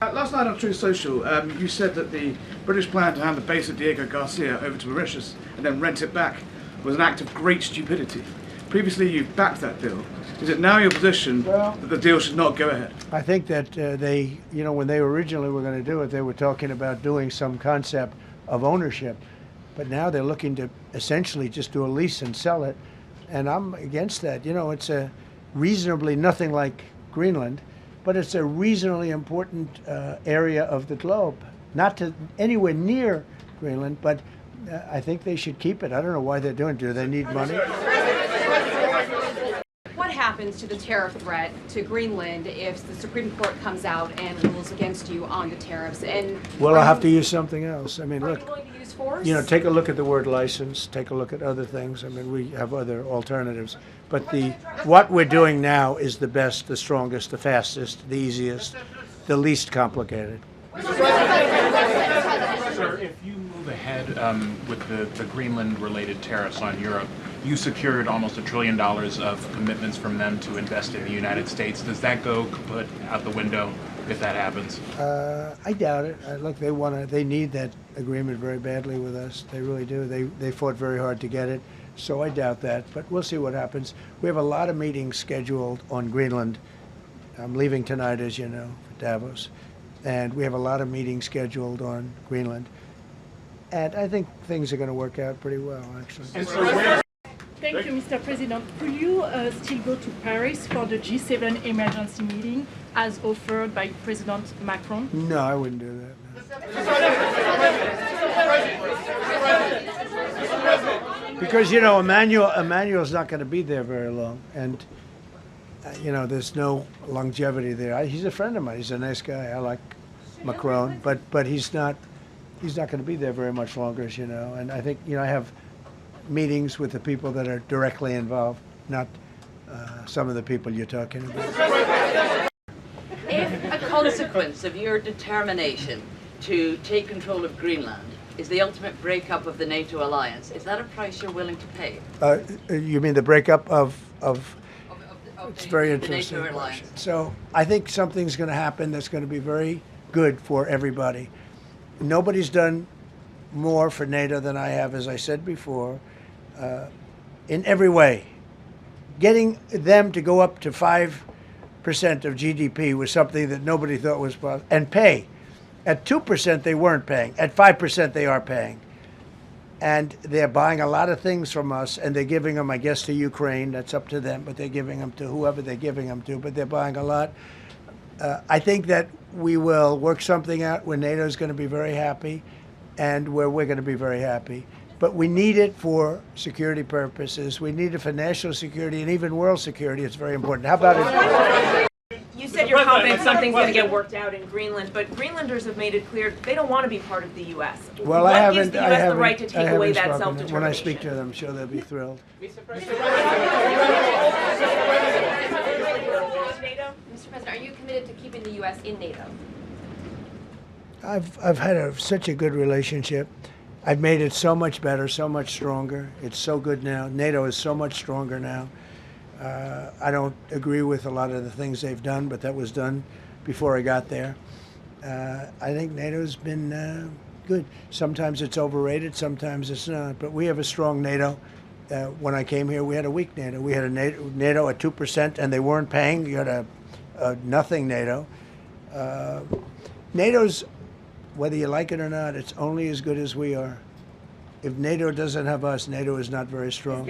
Last night on True Social, you said that the British plan to hand the base of Diego Garcia over to Mauritius and then rent it back was an act of great stupidity. Previously, you backed that deal. Is it now your position that the deal should not go ahead? I think that when they originally were going to do it, they were talking about doing some concept of ownership. But now they're looking to essentially just do a lease and sell it. And I'm against that. You know, it's a reasonably nothing like Greenland, but it's a reasonably important area of the globe. Not to anywhere near Greenland, but I think they should keep it. I don't know why they're doing it. Do they need money? What happens to the tariff threat to Greenland if the Supreme Court comes out and rules against you on the tariffs? And well, I'll have to use something else. I mean, are look, you willing to use force? you know, take a look at the word license. Take a look at other things. I mean, we have other alternatives. But what we're doing now is the best, the strongest, the fastest, the easiest, the least complicated. Sir, if you move ahead with the Greenland-related tariffs on Europe, you secured almost $1 trillion of commitments from them to invest in the United States. Does that go kaput out the window if that happens? I doubt it. Look, they need that agreement very badly with us. They really do. They fought very hard to get it. So I doubt that, but we'll see what happens. We have a lot of meetings scheduled on Greenland. I'm leaving tonight, as you know, for Davos. And we have a lot of meetings scheduled on Greenland. And I think things are going to work out pretty well, actually. And so where... Thank you, Mr. President. Could you still go to Paris for the G7 emergency meeting as offered by President Macron? No, I wouldn't do that. No. Because, you know, Emmanuel's not going to be there very long. And, you know, there's no longevity there. He's a friend of mine. He's a nice guy. I like Macron. But he's not going to be there very much longer, as you know. And I think, you know, I have meetings with the people that are directly involved, not some of the people you're talking about. If a consequence of your determination to take control of Greenland is the ultimate breakup of the NATO alliance, is that a price you're willing to pay? You mean the breakup of it's very the interesting. NATO alliance. So I think something's going to happen that's going to be very good for everybody. Nobody's done more for NATO than I have, as I said before, in every way. Getting them to go up to 5% of GDP was something that nobody thought was possible, and pay. At 2% they weren't paying. At 5% they are paying. And they're buying a lot of things from us, and they're giving them, I guess, to Ukraine. That's up to them, but they're giving them to whoever they're giving them to, but they're buying a lot. I think that we will work something out where NATO is going to be very happy and where we're going to be very happy. But we need it for security purposes. We need it for national security and even world security. It's very important. How about it? You said you're confident something's going to get worked out in Greenland, but Greenlanders have made it clear they don't want to be part of the U.S. Well, what gives the U.S. the right to take away that self-determination? When I speak to them, I'm sure they'll be thrilled. Mr. President, are you committed to keeping the U.S. in NATO? I've had such a good relationship. I've made it so much better, so much stronger. It's so good now. NATO is so much stronger now. I don't agree with a lot of the things they've done, but that was done before I got there. I think NATO's been good. Sometimes it's overrated, sometimes it's not. But we have a strong NATO. When I came here, we had a weak NATO. We had a NATO at 2%, and they weren't paying. You had a nothing NATO. NATO's, whether you like it or not, it's only as good as we are. If NATO doesn't have us, NATO is not very strong.